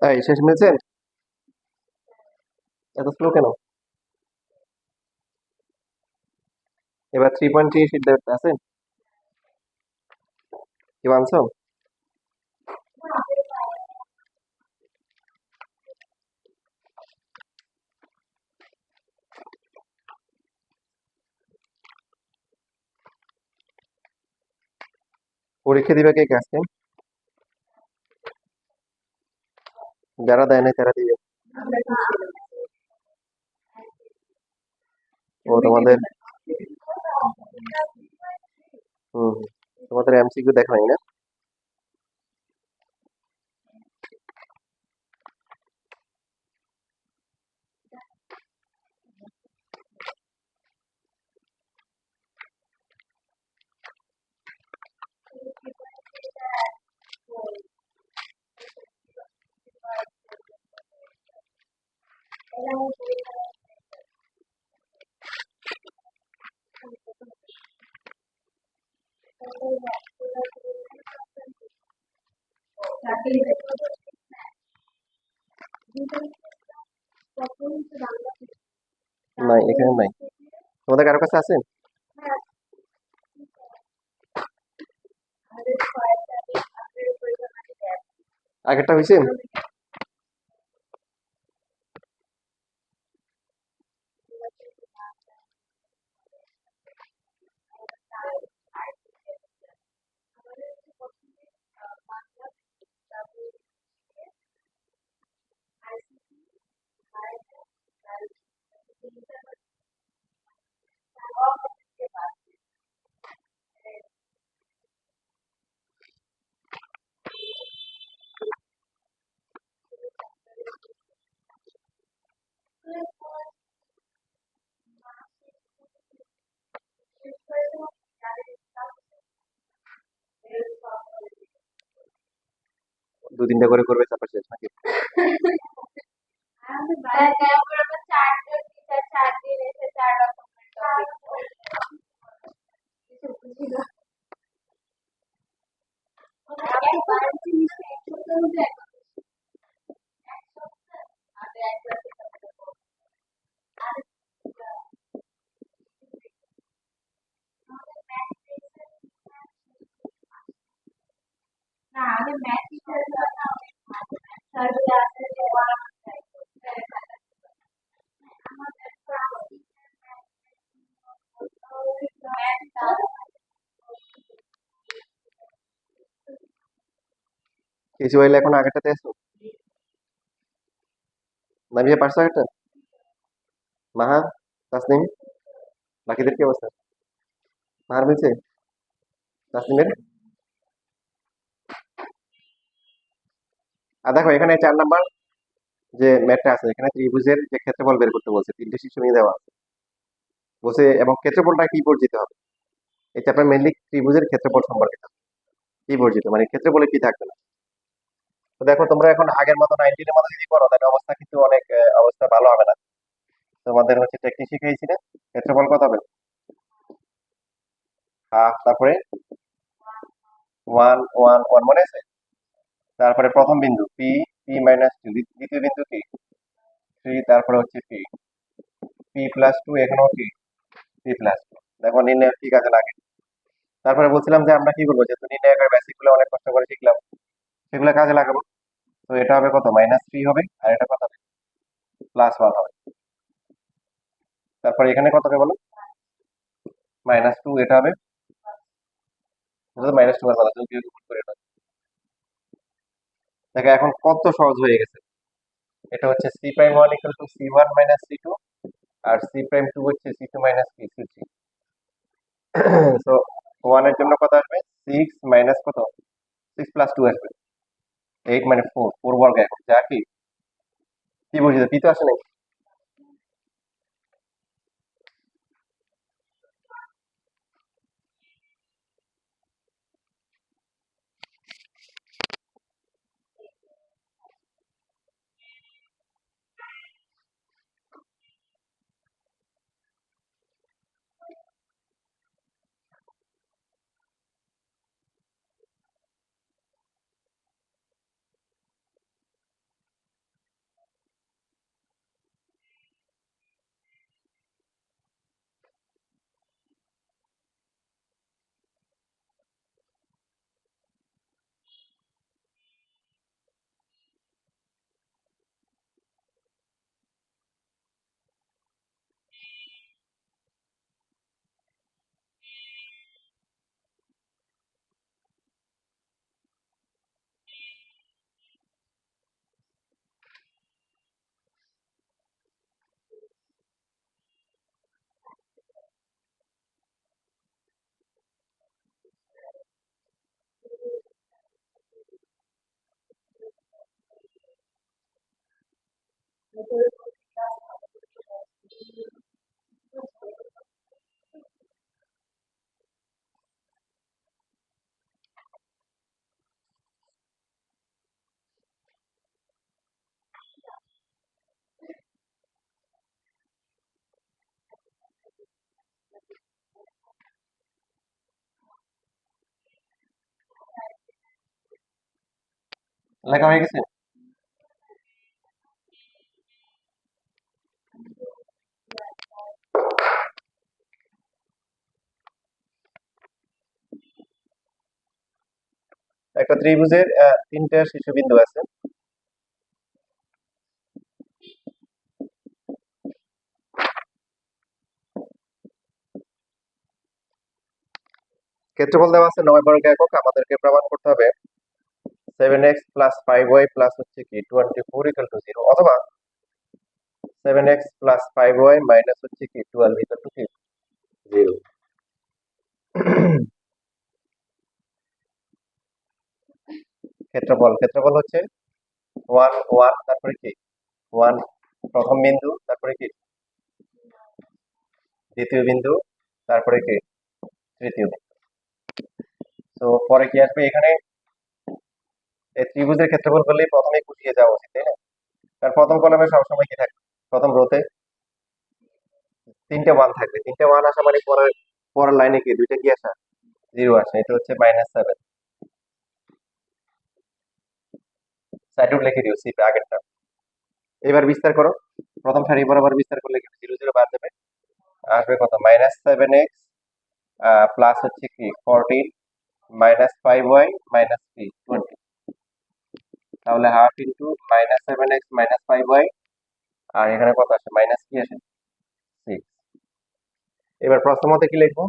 তাই শেষ মেরেছেন? এত স্লো কেন? এবার 3.3 শীট দেখতে আছেন? কি আনছো? পরীক্ষা দিবে কে কে আজকে? যারা দেয় নাই তারা দিবে। ও তোমাদের হুম তোমাদের এমসিকিউ দেখা হয় না? নাই, এখানে নাই। তোমাদের কারো কাছে আছে? আগেরটা হয়েছে? 2-3টা করে করবে তারপর শেষ নাকি? কিছু হইলে এখন আগেরটাতে আসো, নামিয়ে পারছো আগেরটা? মাহা, তাসনিম, বাকিদের কি অবস্থা? মাহার মিলছে? তাসনিমের? আর দেখো এখানে 4 নাম্বার যে ম্যাথটা আছে এখানে ত্রিভুজের যে ক্ষেত্রফল বের করতে বলছে, 3টে শীর্ষবিন্দু দেওয়া আছে বলছে, এবং ক্ষেত্রফলটা কি বর্জিত হবে। এই চ্যাপ্টার মেনলি ত্রিভুজের ক্ষেত্রফল সম্পর্কিত। কি বর্জিত মানে ক্ষেত্রফলে কি থাকবে না। তো দেখো তোমরা এখন আগের মতো 19 এর মতো যদি করো তাহলে অবস্থা কিন্তু অনেক অবস্থা ভালো হবে না। তোমাদের হচ্ছে টেকনিক শিখিয়েছি না, ক্ষেত্রফল কত হবে? হাফ, তারপরে 1 1 1 মনে আছে? তারপরে প্রথম বিন্দু পি, P-2, দ্বিতীয় বিন্দু কি 3, তারপরে হচ্ছে পি, P+2, এখানেও কি P+2। দেখো নির্ণয় কি কাজে লাগে। তারপরে বলছিলাম যে আমরা কি করবো, যেহেতু নির্ণায়কের বেসিক গুলো অনেক কষ্ট করে শিখলাম, সেগুলো কাজে লাগাবো। তো এটা হবে কত, -3 হবে, আর এটা কত হবে, +1 হবে। তারপরে এখানে কত হবে বলো, -2, এটা হবে -2 এর কথা যোগ করে এটা। দেখো এখন কত সহজ হয়ে গেছে। এটা হচ্ছে C'1 = C1 - C2, আর C'2 হচ্ছে C2 - C3। সো 1 এর জন্য কত আসবে, 6 মাইনাস কত, 6+2 আসবে 8, মানে 4 বর্গ একক, যা কি কি বলছি, পি তো আসে নাই। লেখা হয়ে গেছে। একটা ত্রিভুজের 3টা শীর্ষবিন্দু আছে। ক্ষেত্রফল দেওয়া আছে 9 বর্গ একক, আমাদেরকে প্রমাণ করতে হবে 7x + 5y প্লাস হচ্ছে কি 24 = 0, অথবা 7x + 5y মাইনাস হচ্ছে কি 12 = কি 0। ক্ষেত্রফল হচ্ছে 1 1, তারপরে কি 1 প্রথম বিন্দু, তারপরে কি দ্বিতীয় বিন্দু, তারপরে কি তৃতীয় বিন্দু। তো পরে কি আসবে, এখানে এই ত্রিভুজের ক্ষেত্রফল করলেই প্রথমেই খুশিয়ে যাওয়া উচিত, তাই না? কারণ প্রথম কলামে সবসময় কি থাকবে, প্রথম রোতে 3টে মান থাকবে। 3টে মান আসা মানে পরের পরের লাইনে কি 2টা কি আসা, 0 আসে। এটা হচ্ছে -7। সাইড লিখে দিও, সি আগেরটা। এবার বিস্তার করো, প্রথম সারি বরাবর বিস্তার করলে কি 0 0 বাদ যাবে, আসবে কত, -7x প্লাস হচ্ছে কি 14 -5y -3 20। তাহলে হাফ ইন্টু -7x -5y, আর এখানে কত আসে, মাইনাস কি আসে, 6। এবার প্রশ্ন মতে কি লিখবো,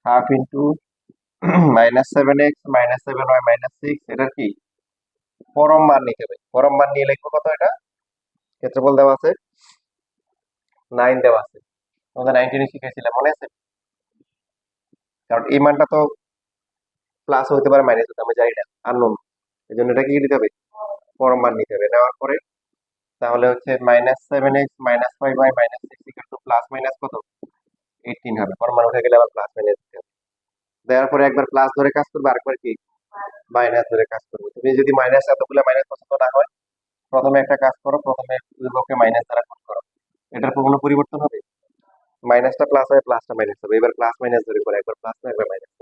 হাফ ইন্টু -7x -7y -6, এটার কি পরম মান নিতে হবে। পরম মান নিয়ে লিখবো কত, এটা ক্ষেত্রফল দেওয়া আছে 9 দেওয়া আছে, তোমাদের 19 শিখেছিলাম মনে আছে? কারণ এই মানটা তো প্লাস হতে পারে মাইনাস হতে, আমি জানি না, আননোন। এই জন্য এটা কি দিতে হবে, পরম মান নিতে হবে। নেওয়ার পরে তাহলে হচ্ছে -7x -5y -6 equal to plus minus কত, 18 হবে। পরম মান উঠে গেলে আবার প্লাস মাইনাস দিতে হবে। দেওয়ার পরে একবার প্লাস ধরে কাজ করবে, আরেকবার কি মাইনাস ধরে কাজ করবে। তুমি যদি মাইনাস, এতগুলো মাইনাস পছন্দ না হয়, প্রথমে একটা কাজ করো, প্রথমে উদ্ভবকে মাইনাস দ্বারা গুণ করো, এটার কোনো পরিবর্তন হবে, মাইনাসটা প্লাস হয়, প্লাসটা মাইনাস হবে। এবার প্লাস মাইনাস ধরে করে, একবার প্লাস একবার মাইনাস।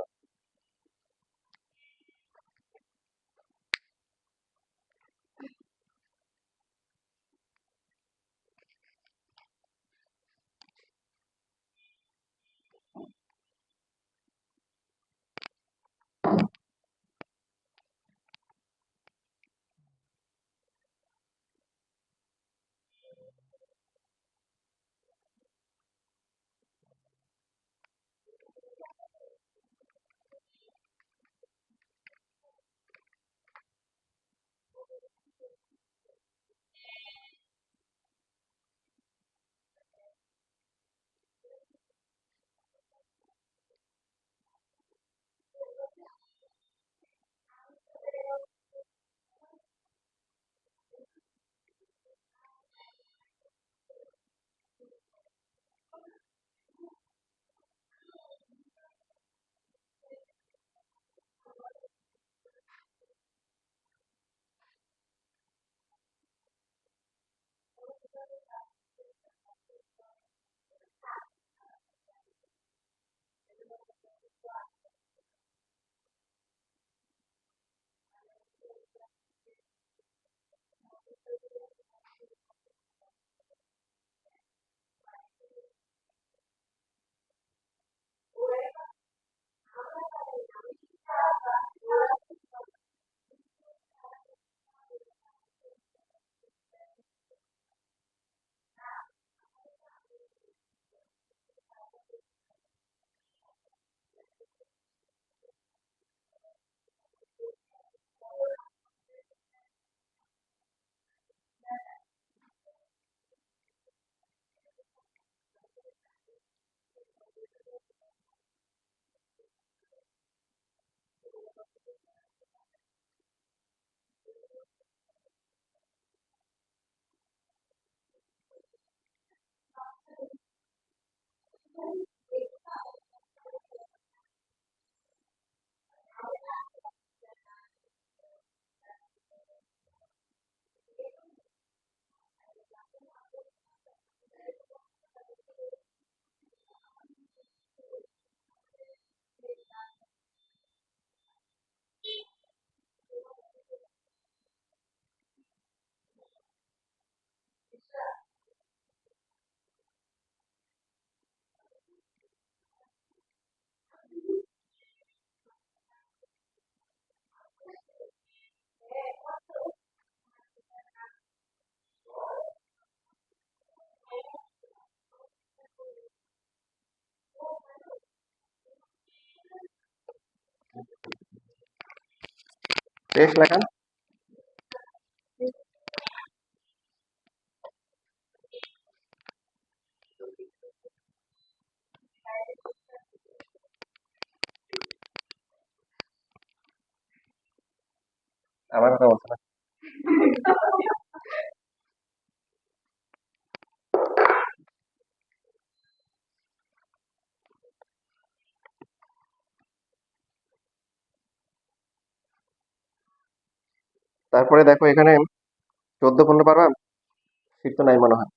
শেষ লেখা, আমার কথা বলছো না? তারপরে দেখো এখানে 14-15 পারবা? শীত তো নাই মনে হয়।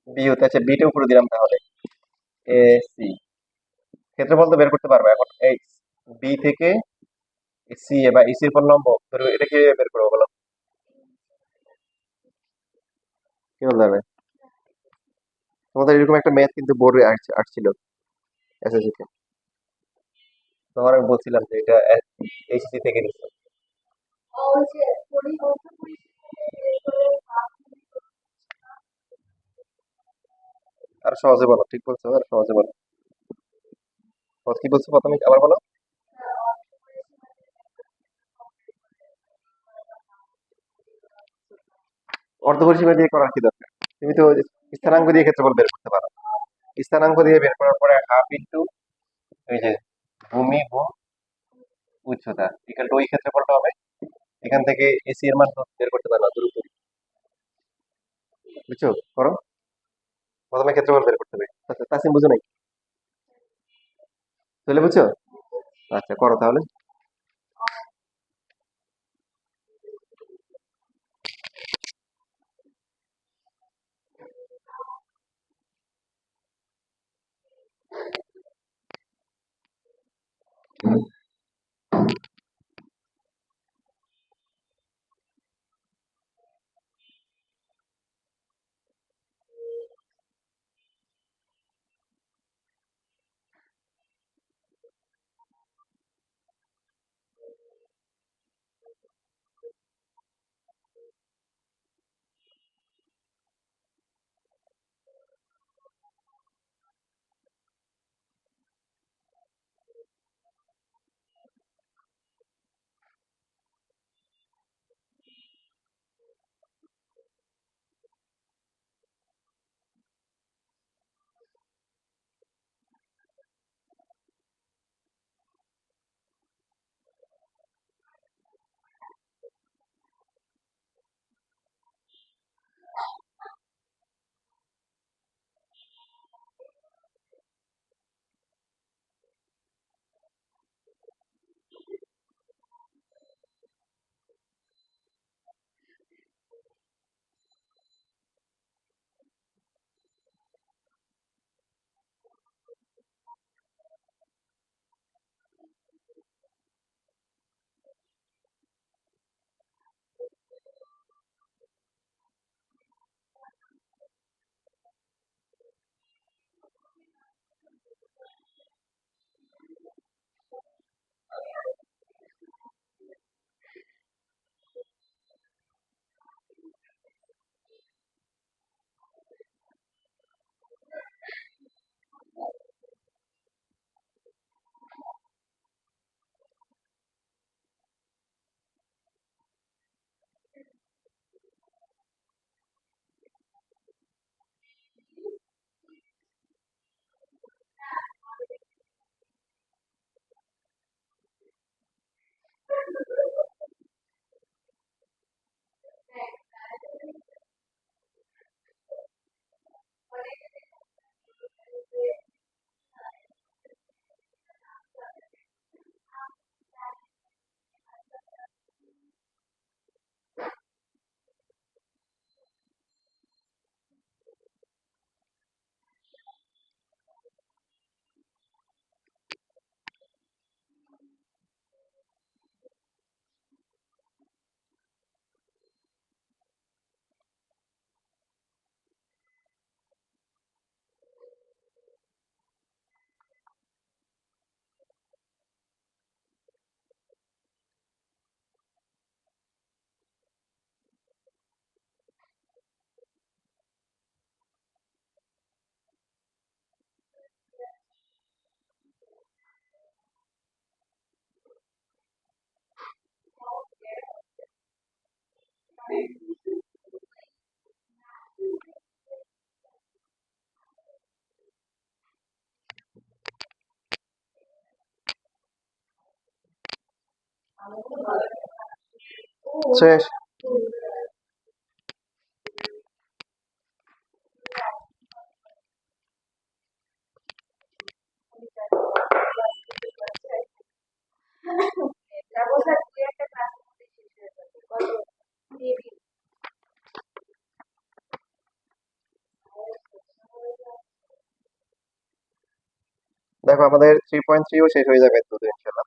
বি হতে আছে, বিটা উপরে দিলাম তাহলে। এ সি ক্ষেত্রফল তো বের করতে পারবো এখন। এই বি থেকে সি বা ইসির পর লম্ব ধরো, এটা কি বের করবো বলো? কি বলতে হবে? তোমাদের এরকম একটা ম্যাথ কিন্তু বোর্ডে আসছিল এসএসসি তে। তোমার আমি বলছিলাম যে এটা এইচএসসি থেকে নিচ্ছে। আর সহজে বলো, ঠিক বলছো, আর সহজে বলো। কি বলছো প্রথমে আবার বলো। অর্ধপরিসীমা দিয়ে করার কি দরকার? তুমি তো স্থানাঙ্ক দিয়ে ক্ষেত্রফল বের করতে পারো। স্থানাঙ্ক দিয়ে বের করার পরে হাফ ইন্টু এই যে ভূমি গুণ উচ্চতা ইকুয়াল টু ওই ক্ষেত্রফলটা হবে। এখান থেকে এসি এর মান বের করতে পারো দ্রুত। বুঝছো? করো। প্রথমে ক্ষেত্রফল বের করতে হবে। আচ্ছা, তাসিম বুঝো নাই? তাহলে বুঝছো? আচ্ছা, করো তাহলে। শেষ। দেখো আমাদের 3.3ও শেষ হয়ে যাবে তো ইনশাআল্লাহ।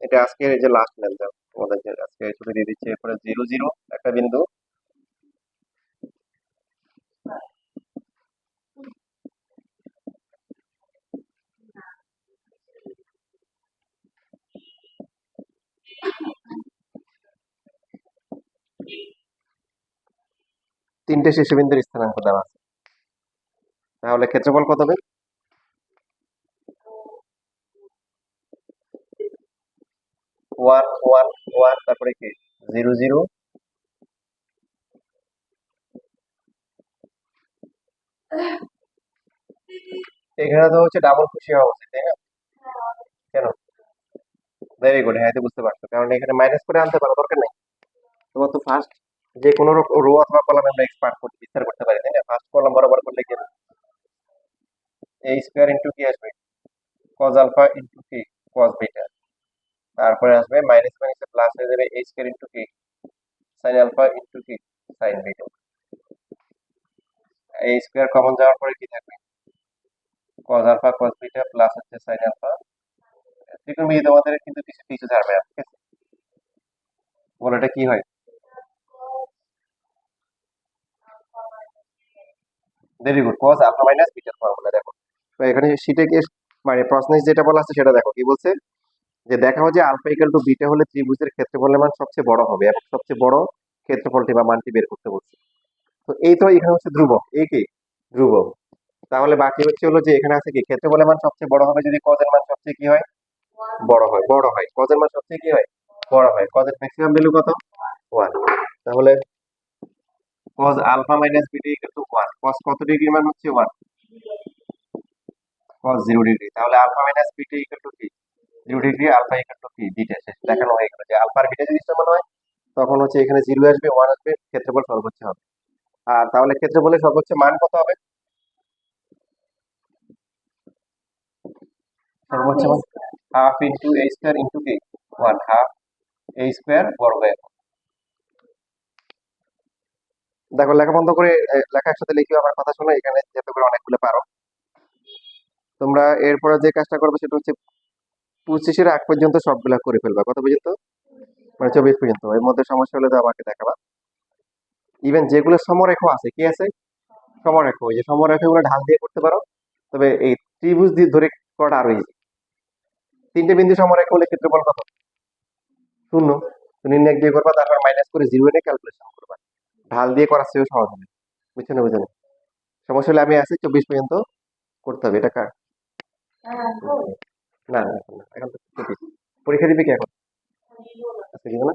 এটা আজকের এই যে লাস্ট লেন দাও তোমাদের যে আজকে ছুটি দিয়ে দিচ্ছে, এরপরে 0 0 একটা বিন্দু, তিনটে শীর্ষবিন্দুর স্থানাঙ্ক দেওয়া আছে। তাহলে ক্ষেত্রফল কত হবে? 1 1 1, তারপরে কি 0 0, এখানে তো হচ্ছে ডাবল খুশি হওয়া উচিত, তাই না? কেন? ভেরি গুড, হ্যাঁ, এটা বুঝতে পারছো, কারণ এখানে মাইনাস করে আনতে পারো, দরকার নেই। তোমার তো ফার্স্ট যে কোনো রো অথবা কলাম আমরা এক্সপার্ট করতে বিস্তার করতে পারি, তাই না? ফার্স্ট কলাম বরাবর করলে কি a স্কয়ার ইনটু কি আসবে? cos আলফা ইনটু কি cos বিটা, তারপরে আসবে মাইনাস মাইনাসে প্লাস হয়ে যাবে a স্কয়ার ইনটু কি sin আলফা ইনটু কি sin beta. a square common যাওয়ার পরে কি থাকবে? cos alpha cos beta plus হচ্ছে sin আলফা। ত্রিকোণমিতি তোমাদের কিন্তু কিছু কিছু ছাড়বে না, ঠিক আছে? বলো এটা কি হয়? Very good, cos alpha minus বিটার ফর্মুলা দেখো। তো এখানে শীটে কি মানে প্রশ্নে যেটা বলা আছে সেটা দেখো কি বলছে, যে দেখাও যে আলফা ইকুয়াল টু বিটা হলে ত্রিভুজের ক্ষেত্রফলের মান সবচেয়ে বড় হবে এবং সবচেয়ে বড় ক্ষেত্রফলটি বা মানটি বের করতে বলছে। তো এই তো এখানে হচ্ছে ধ্রুবক, এই কি ধ্রুবক। তাহলে বাকি হচ্ছে হলো যে এখানে আছে কি ক্ষেত্রফলের মান সবচেয়ে বড় হবে যদি কজের মান সবচেয়ে কি হয়? বড় হয়, বড় হয়। কজের মান সবচেয়ে কি হয়? বড় হয়। কজের ম্যাক্সিমাম ভ্যালু কত? 1। তাহলে cos alpha minus beta equal to 1, cos কত ডিগ্রি মান হচ্ছে 1, cos 0 ডিগ্রি। তাহলে alpha minus beta equal to কি 0 ডিগ্রি, আলফা ইকুয়াল টু কি বিটা। শেষ, দেখানো হয়ে গেল যে আলফা আর বিটা যদি সমান হয় তখন হচ্ছে এখানে 0 আসবে, 1 আসবে, ক্ষেত্রফল সর্বোচ্চ হবে। আর তাহলে ক্ষেত্রফলের সর্বোচ্চ মান কত হবে? সর্বোচ্চ মান half into a square into কি 1, হাফ a স্কয়ার বর্গ একক। দেখো লেখা বন্ধ করে লেখা একসাথে লিখিও, আমার কথা শোনো, এখানে যাতে করে অনেকগুলো পারো। তোমরা এরপরে যে কাজটা করবে সেটা হচ্ছে 25-এর আগ পর্যন্ত সবগুলা করে ফেলবা। কত পর্যন্ত? মানে 24 পর্যন্ত। এর মধ্যে সমস্যা হলে তো আমাকে দেখাবা। ইভেন যেগুলো সমরেখ আছে, কি আছে? সমরেখ, ওই যে সমরেখ গুলো ঢাল দিয়ে করতে পারো। তবে এই ত্রিভুজ দিয়ে ধরে করাটা আরো ইজি। তিনটে বিন্দু সমরেখ হলে ক্ষেত্রফল কত? 0। তো নির্ণয় দিয়ে করবা, তারপর মাইনাস করে 0 এনে ক্যালকুলেশন করবা। ঢাল দিয়ে করার চেয়েও সহজ হবে। বুঝছো না? বুঝো না? সমস্যা হলে আমি আছি, 24 পর্যন্ত করতে হবে। এটা কার? না না, এখন না, এখন তো 24। পরীক্ষা দিবে কি এখন? আজকে দিব না?